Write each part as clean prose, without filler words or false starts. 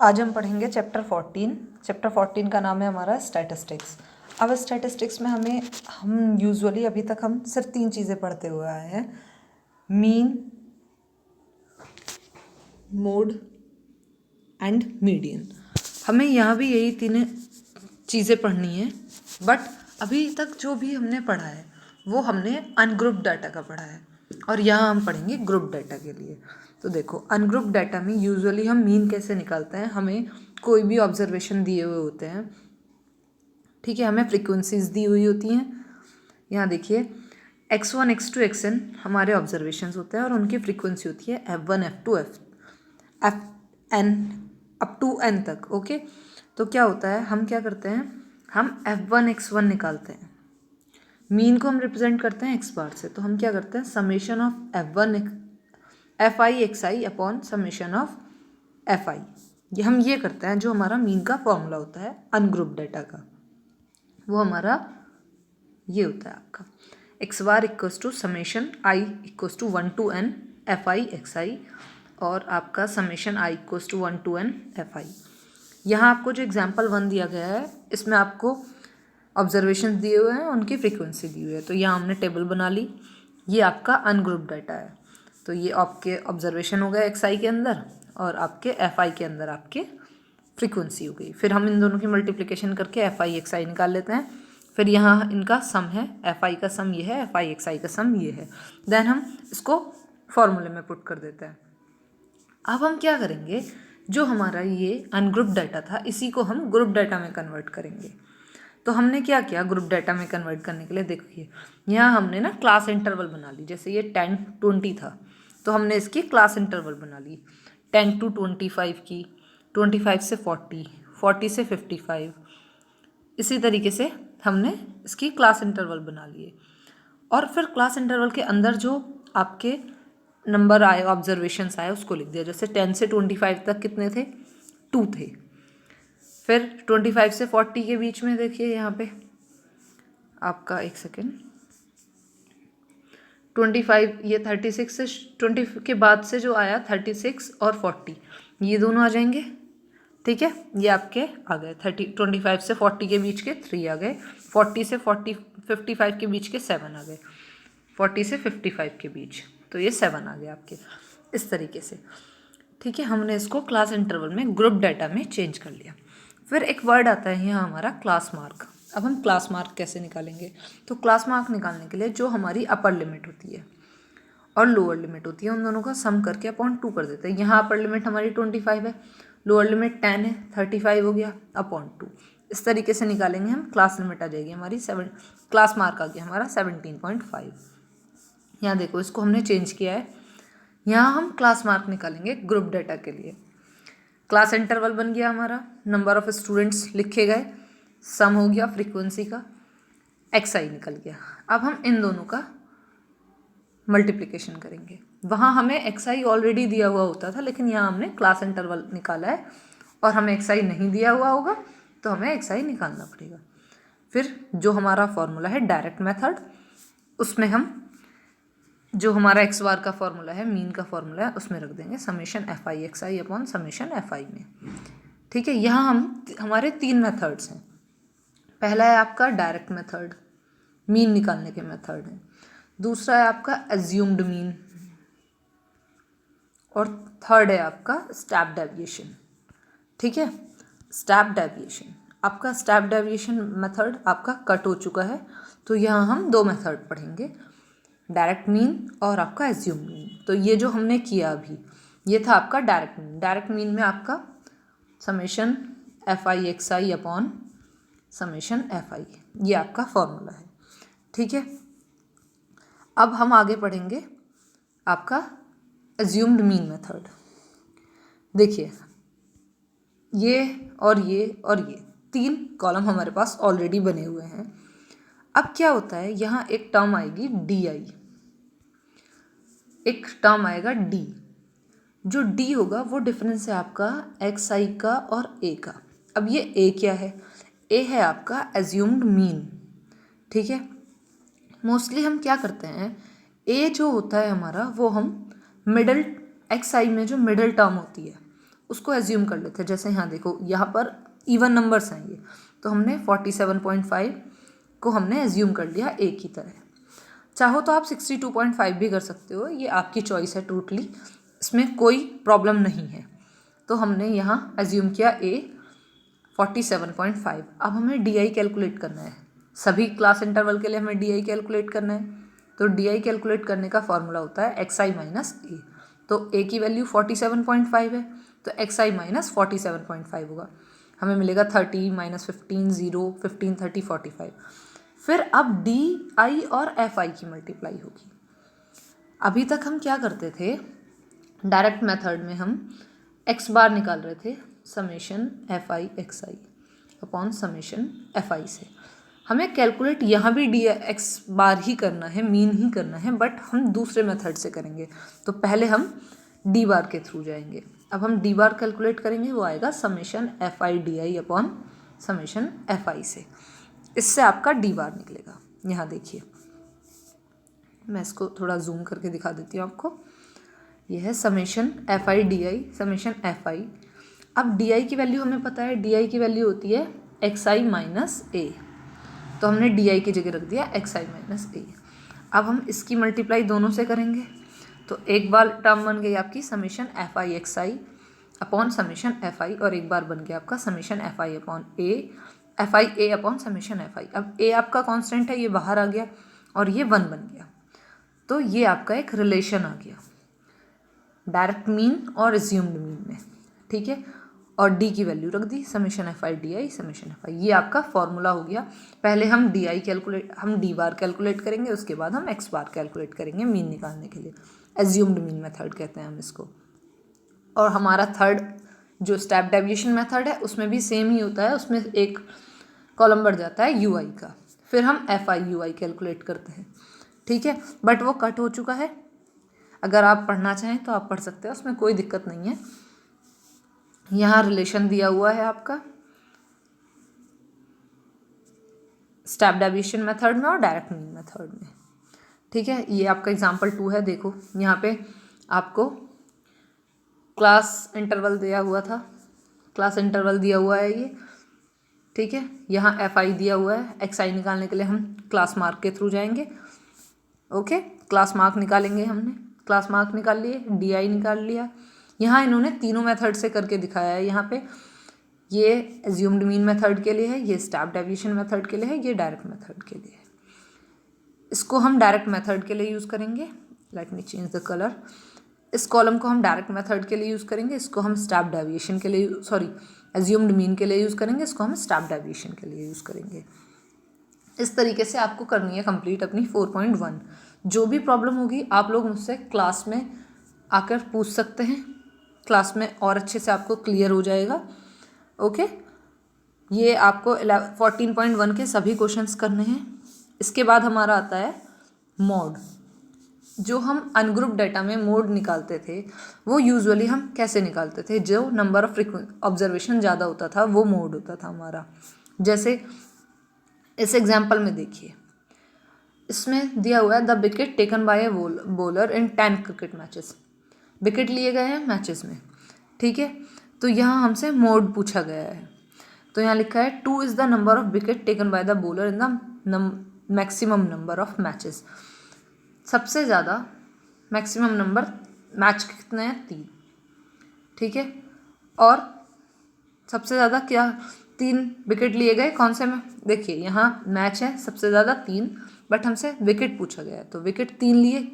आज हम पढ़ेंगे चैप्टर 14। चैप्टर 14 का नाम है हमारा स्टैटिस्टिक्स। अब स्टैटिस्टिक्स में हम यूजुअली अभी तक हम सिर्फ 3 चीज़ें पढ़ते हुए आए हैं, मीन, मोड एंड मीडियन। हमें यहाँ भी यही 3 चीज़ें पढ़नी है, बट अभी तक जो भी हमने पढ़ा है वो हमने अनग्रुप डाटा का पढ़ा है और यहाँ हम पढ़ेंगे ग्रुप डाटा के लिए। तो देखो, अनग्रुप डाटा में यूजुअली हम मीन कैसे निकालते हैं, हमें कोई भी ऑब्जर्वेशन दिए हुए होते हैं, ठीक है, हमें फ्रीक्वेंसीज दी हुई होती हैं। यहाँ देखिए x1 x2 xn हमारे ऑब्जर्वेशंस होते हैं और उनकी फ्रीक्वेंसी होती है f1 f2 fn up to n तक। ओके, तो क्या होता है, हम क्या करते हैं, हम f1 x1 निकालते हैं, मीन को हम रिप्रेजेंट करते हैं x बार से, तो हम क्या करते हैं, summation of f1 fi xi upon summation of fi, हम ये करते हैं। जो हमारा मीन का फॉर्मूला होता है अनग्रुप डाटा का, वो हमारा ये होता है आपका x bar equals to summation i equals to 1 to n fi xi और आपका summation i equals to 1 to n fi। यहाँ आपको जो एग्जाम्पल 1 दिया गया है, इसमें आपको ऑब्जर्वेशन दिए हुए हैं, उनकी फ्रीक्वेंसी दी हुई है। तो यहाँ हमने टेबल बना ली, ये आपका अनग्रुप डाटा है। तो ये आपके ऑब्जर्वेशन हो गया एक्स आई के अंदर और आपके एफ आई के अंदर आपके फ्रीक्वेंसी हो गई। फिर हम इन दोनों की मल्टीप्लिकेशन करके एफ आई एक्स आई निकाल लेते हैं। फिर यहाँ इनका सम है, एफ आई का सम ये है, एफ आई एक्स आई का सम ये है। देन हम इसको फॉर्मूले में पुट कर देते हैं। अब हम क्या करेंगे, जो हमारा ये अनग्रुप डाटा था इसी को हम ग्रुप डाटा में कन्वर्ट करेंगे। तो हमने क्या किया, ग्रुप डाटा में कन्वर्ट करने के लिए देखिए, यहाँ हमने ना क्लास इंटरवल बना ली। जैसे ये 10 20 था तो हमने इसकी क्लास इंटरवल बना ली, 10 to 25 की, 25 से 40, 40 से 55, इसी तरीके से हमने इसकी क्लास इंटरवल बना लिए। और फिर क्लास इंटरवल के अंदर जो आपके नंबर आए, ऑब्जर्वेशंस आए, उसको लिख दिया। जैसे 10 से 25 तक कितने थे, 2 थे। फिर 25 से 40 के बीच में देखिए यहाँ पे आपका, एक सेकेंड, 25 ये 36 से 20 के बाद से जो आया 36 और 40, ये दोनों आ जाएंगे, ठीक है। ये आपके आ गए 25 से 40 के बीच के 3 आ गए, 40 से 55 के बीच के 7 आ गए, 40 से 55 के बीच, तो ये 7 आ गए आपके, इस तरीके से, ठीक है। हमने इसको क्लास इंटरवल में ग्रुप डाटा में चेंज कर लिया। फिर एक वर्ड आता है यहाँ हमारा क्लास मार्क। अब हम क्लास मार्क कैसे निकालेंगे, तो क्लास मार्क निकालने के लिए जो हमारी अपर लिमिट होती है और लोअर लिमिट होती है, उन दोनों का सम करके अपॉन 2 कर देते हैं। यहाँ अपर लिमिट हमारी 25 है, लोअर लिमिट 10 है, 35 हो गया अपॉन 2। इस तरीके से निकालेंगे हम, क्लास लिमिट आ जाएगी हमारी 7, क्लास मार्क आ गया हमारा 17.5। यहाँ देखो, इसको हमने चेंज किया है। यहाँ हम क्लास मार्क निकालेंगे ग्रुप डाटा के लिए। क्लास इंटरवल बन गया हमारा, नंबर ऑफ स्टूडेंट्स लिखे गए, सम हो गया फ्रीक्वेंसी का, एक्स आई निकल गया। अब हम इन दोनों का मल्टीप्लिकेशन करेंगे। वहाँ हमें एक्स आई ऑलरेडी दिया हुआ होता था, लेकिन यहाँ हमने क्लास इंटरवल निकाला है और हमें एक्स आई नहीं दिया हुआ होगा तो हमें एक्स आई निकालना पड़ेगा। फिर जो हमारा फॉर्मूला है डायरेक्ट मेथड, उसमें हम जो हमारा एक्स बार का फॉर्मूला है, मीन का फॉर्मूला है, उसमें रख देंगे समेशन एफ आई एक्स आई अपॉन समेशन एफ आई में, ठीक है। यहाँ हमारे 3 मेथड्स हैं। पहला है आपका डायरेक्ट मेथड, मीन निकालने के मेथड है। दूसरा है आपका एज्यूम्ड मीन और थर्ड है आपका स्टेप डेविएशन, ठीक है। स्टेप डेविएशन, आपका स्टेप डेविएशन मेथड आपका कट हो चुका है, तो यहाँ हम 2 मेथड पढ़ेंगे, डायरेक्ट मीन और आपका एज्यूम मीन। तो ये जो हमने किया अभी, ये था आपका डायरेक्ट मीन। डायरेक्ट मीन में आपका summation F I x I upon summation F I, ये आपका फॉर्मूला है, ठीक है। अब हम आगे पढ़ेंगे आपका एज्यूम्ड मीन मेथड। देखिए, ये और ये और ये 3 कॉलम हमारे पास ऑलरेडी बने हुए हैं। अब क्या होता है, यहाँ एक टर्म आएगी डी आई, एक टर्म आएगा डी। जो डी होगा वो डिफरेंस है आपका एक्स आई का और ए का। अब ये ए क्या है, ए है आपका एज्यूम्ड मीन, ठीक है। मोस्टली हम क्या करते हैं, ए जो होता है हमारा, वो हम मिडल एक्स आई में जो मिडल टर्म होती है उसको एज्यूम कर लेते हैं। जैसे यहाँ देखो, यहाँ पर इवन नंबर्स हैं ये, तो हमने 47.5 को हमने एज्यूम कर लिया ए की तरह। चाहो तो आप 62.5 भी कर सकते हो, ये आपकी चॉइस है टोटली, इसमें कोई प्रॉब्लम नहीं है। तो हमने यहाँ एज्यूम किया ए 47.5। अब हमें डी आई कैलकुलेट करना है, सभी क्लास इंटरवल के लिए हमें डी आई कैलकुलेट करना है। तो डी आई कैलकुलेट करने का फॉर्मूला होता है एक्स आई माइनस ए। तो ए की वैल्यू 47.5 है, तो एक्स आई माइनस 47.5 होगा, हमें मिलेगा 30 माइनस 15 0 15 30 45। फिर अब डी आई और एफ आई की मल्टीप्लाई होगी। अभी तक हम क्या करते थे, डायरेक्ट मेथड में हम एक्स बार निकाल रहे थे समेशन एफ आई एक्स आई अपॉन समेशन एफ आई से। हमें कैलकुलेट यहाँ भी डी एक्स बार ही करना है, मीन ही करना है, बट हम दूसरे मेथड से करेंगे। तो पहले हम डी बार के थ्रू जाएंगे। अब हम डी बार कैलकुलेट करेंगे, वो आएगा summation F I D I upon summation F आई से। इससे आपका डी बार निकलेगा। यहाँ देखिए, मैं इसको थोड़ा जूम करके दिखा देती हूँ आपको। यह है summation F I D I summation F आई। अब डी आई की वैल्यू हमें पता है, डी आई की वैल्यू होती है एक्स आई माइनस ए, तो हमने डी आई की जगह रख दिया एक्स आई माइनस ए। अब हम इसकी मल्टीप्लाई दोनों से करेंगे, तो एक बार टर्म बन गई आपकी समेशन एफ आई एक्स आई अपॉन समेशन एफ आई, और एक बार बन गया आपका summation F I upon A F I A upon summation F आई। अब ए आपका कांस्टेंट है, ये बाहर आ गया और ये 1 बन गया, तो ये आपका एक रिलेशन आ गया डायरेक्ट मीन और एज्यूम्ड मीन में, ठीक है। और डी की वैल्यू रख दी summation F I D I summation F I. ये आपका फॉर्मूला हो गया। पहले हम डी आई कैलकुलेट, हम डी बार कैलकुलेट करेंगे, उसके बाद हम एक्स बार कैलकुलेट करेंगे मीन निकालने के लिए। एज्यूम्ड मीन मेथड कहते हैं हम इसको। और हमारा थर्ड जो स्टेप डेविएशन मेथड है उसमें भी सेम ही होता है, उसमें एक कॉलम बढ़ जाता है यू आई का, फिर हम F I you I calculate करते हैं, ठीक है। बट वो कट हो चुका है, अगर आप पढ़ना चाहें तो आप पढ़ सकते हैं, उसमें कोई दिक्कत नहीं है। यहाँ रिलेशन दिया हुआ है आपका स्टेप डेविएशन मेथड में और डायरेक्ट मीन मेथड में, ठीक है। ये आपका एग्जांपल 2 है। देखो यहाँ पे आपको क्लास इंटरवल दिया हुआ था, क्लास इंटरवल दिया हुआ है ये, ठीक है। यहाँ एफ आई दिया हुआ है, एक्स आई निकालने के लिए हम क्लास मार्क के थ्रू जाएंगे, ओके। क्लास मार्क निकालेंगे, हमने क्लास मार्क निकाल लिए, डी आई निकाल लिया। यहाँ इन्होंने तीनों मेथड से करके दिखाया है। यहाँ पे ये एज्यूम्ड मीन मेथड के लिए है, ये स्टेप डेविएशन मेथड के लिए है, ये डायरेक्ट मेथड के लिए है। इसको हम डायरेक्ट मेथड के लिए यूज़ करेंगे। Let me change the colour. इस कॉलम को हम डायरेक्ट मेथड के लिए यूज़ करेंगे, इसको हम स्टेप डेविएशन के लिए एज्यूम्ड मीन के लिए यूज़ करेंगे, इसको हम स्टेप डेविएशन के लिए यूज़ करेंगे। इस तरीके से आपको करनी है कंप्लीट अपनी 4.1। जो भी प्रॉब्लम होगी आप लोग मुझसे क्लास में आकर पूछ सकते हैं, क्लास में और अच्छे से आपको क्लियर हो जाएगा, ओके। ये आपको 14.1 के सभी क्वेश्चंस करने हैं। इसके बाद हमारा आता है मोड। जो हम अनग्रुप डाटा में मोड निकालते थे वो यूजुअली हम कैसे निकालते थे, जो नंबर ऑफ ऑब्जर्वेशन ज़्यादा होता था वो मोड होता था हमारा। जैसे इस एग्जाम्पल में देखिए, इसमें दिया हुआ है the wicket taken by a bowler in 10 cricket matches. Wicket लिए गए हैं मैचेस में, ठीक है। तो यहाँ हमसे मोड पूछा गया है, तो यहाँ लिखा है 2 is the number of wicket taken by the bowler in the maximum number of matches. सबसे ज़्यादा मैक्सिमम नंबर मैच कितने हैं, 3, ठीक है। और सबसे ज़्यादा क्या, 3 विकेट लिए गए, कौन से में, देखिए यहाँ मैच है सबसे ज़्यादा 3, बट हमसे विकेट पूछा गया है, तो विकेट 3 लिए,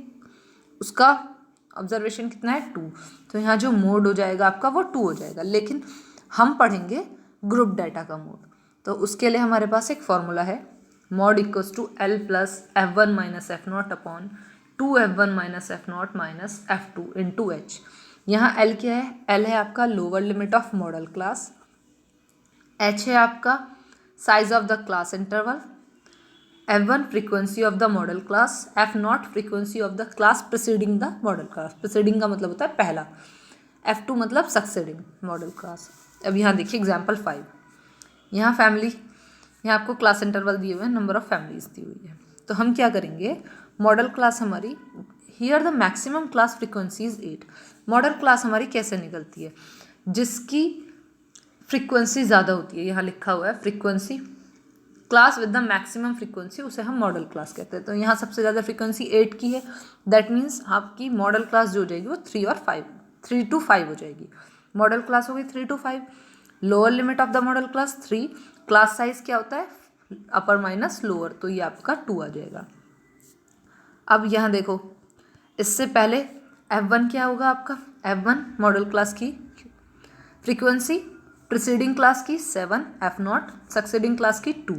उसका ऑब्जर्वेशन कितना है 2, तो यहाँ जो मोड हो जाएगा आपका वो 2 हो जाएगा। लेकिन हम पढ़ेंगे ग्रुप डाटा का मोड, तो उसके लिए हमारे पास एक फॉर्मूला है, mode equals to L plus F one minus F naught upon 2f1 minus F naught minus f2 into H. यहाँ एल क्या है, एल है आपका lower limit of modal class, H है आपका size of the class interval, f1 frequency of the modal class, f naught frequency of the class preceding the modal class. Preceding का मतलब होता है पहला, f2 मतलब सक्सेडिंग मॉडल क्लास। अब यहाँ देखिए एग्जाम्पल 5, यहाँ फैमिली, यहाँ आपको क्लास इंटरवल दिए हुए हैं, नंबर ऑफ फैमिलीज दी हुई है। तो हम क्या करेंगे, मॉडल क्लास हमारी, here the maximum class frequency is 8। Model class हमारी कैसे निकलती है, जिसकी फ्रीक्वेंसी ज़्यादा होती है, यहाँ लिखा हुआ है frequency, class with the maximum frequency, उसे हम मॉडल क्लास कहते हैं। तो यहाँ सबसे ज़्यादा फ्रीक्वेंसी 8 की है, दैट मीन्स आपकी मॉडल क्लास जो हो जाएगी वो 3 to 5 हो जाएगी। मॉडल क्लास हो गई 3 to 5। Lower limit of the modal class 3, class size क्या होता है अपर माइनस लोअर, तो ये आपका 2 आ जाएगा। अब यहाँ देखो, इससे पहले F1 क्या होगा आपका, F1 मॉडल क्लास की फ्रीक्वेंसी प्रीसीडिंग क्लास की 7, F0 सक्सीडिंग क्लास की 2।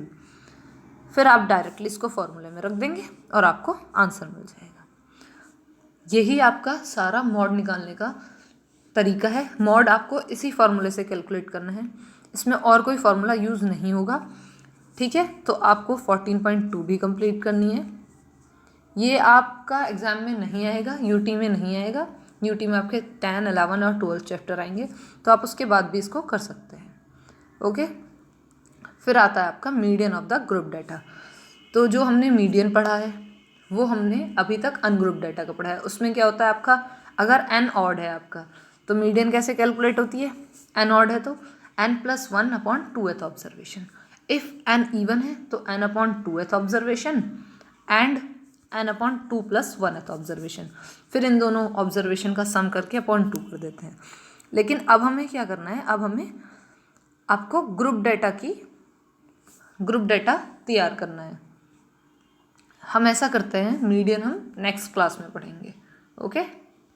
फिर आप डायरेक्टली इसको फॉर्मूले में रख देंगे और आपको आंसर मिल जाएगा। यही आपका सारा मॉड निकालने का तरीका है। मॉड आपको इसी फॉर्मूले से कैलकुलेट करना है, इसमें और कोई फॉर्मूला यूज़ नहीं होगा, ठीक है। तो आपको 14.2 भी कंप्लीट करनी है। ये आपका एग्ज़ाम में नहीं आएगा, यूटी में नहीं आएगा। यूटी में आपके 10, 11 और 12 चैप्टर आएंगे, तो आप उसके बाद भी इसको कर सकते हैं, ओके। फिर आता है आपका median of the group data. तो जो हमने मीडियन पढ़ा है वो हमने अभी तक अनग्रुप डाटा का पढ़ा है। उसमें क्या होता है आपका, अगर n ऑड है आपका तो मीडियन कैसे कैलकुलेट होती है, n ऑड है तो n+1/2th observation, if n even है तो n/2th observation and n/2 + 1th observation. फिर इन दोनों ऑब्जर्वेशन का सम करके अपॉन 2 कर देते हैं। लेकिन अब हमें क्या करना है, अब हमें आपको ग्रुप डाटा तैयार करना है। हम ऐसा करते हैं, मीडियन हम नेक्स्ट क्लास में पढ़ेंगे, ओके।